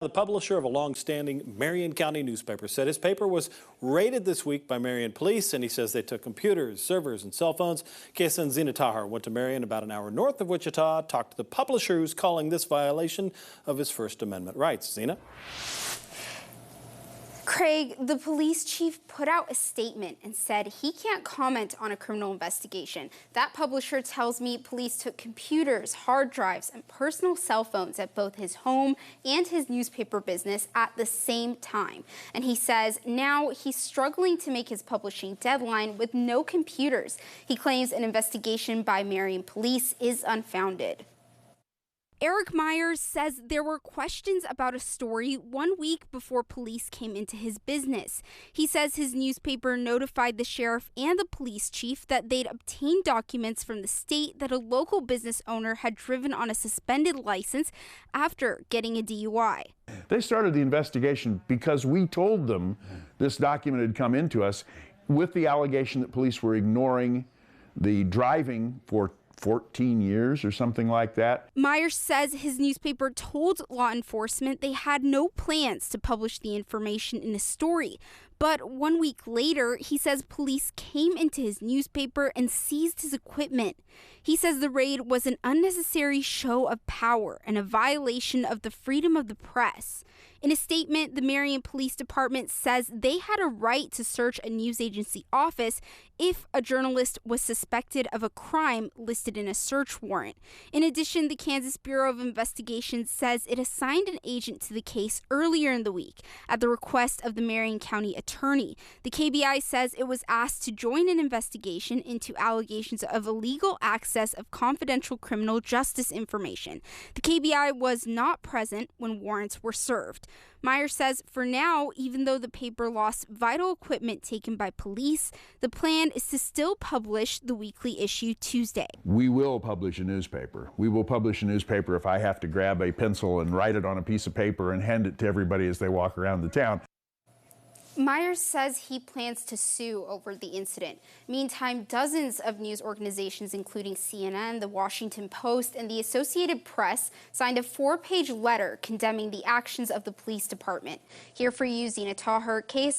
The publisher of a long-standing Marion County newspaper said his paper was raided this week by Marion police, and he says they took computers, servers, and cell phones. KSN's Zena Tahar went to Marion, about an hour north of Wichita, talked to the publisher who's calling this violation of his First Amendment rights. Zena? Craig, the police chief put out a statement and said he can't comment on a criminal investigation. That publisher tells me police took computers, hard drives, and personal cell phones at both his home and his newspaper business at the same time. And he says now he's struggling to make his publishing deadline with no computers. He claims an investigation by Marion police is unfounded. Eric Myers says there were questions about a story 1 week before police came into his business. He says his newspaper notified the sheriff and the police chief that they'd obtained documents from the state that a local business owner had driven on a suspended license after getting a DUI. They started the investigation because we told them this document had come into us with the allegation that police were ignoring the driving for 14 years or something like that. Myers says his newspaper told law enforcement they had no plans to publish the information in a story. But 1 week later, he says police came into his newspaper and seized his equipment. He says the raid was an unnecessary show of power and a violation of the freedom of the press. In a statement, the Marion Police Department says they had a right to search a news agency office if a journalist was suspected of a crime listed in a search warrant. In addition, the Kansas Bureau of Investigation says it assigned an agent to the case earlier in the week at the request of the Marion County attorney. The KBI says it was asked to join an investigation into allegations of illegal access of confidential criminal justice information. The KBI was not present when warrants were served. Myers says for now, even though the paper lost vital equipment taken by police, the plan is to still publish the weekly issue Tuesday. We will publish a newspaper. We will publish a newspaper if I have to grab a pencil and write it on a piece of paper and hand it to everybody as they walk around the town. Myers says he plans to sue over the incident. Meantime, dozens of news organizations, including CNN, The Washington Post, and the Associated Press, signed a 4-page letter condemning the actions of the police department. Here for you, Zena Tahar, KSN.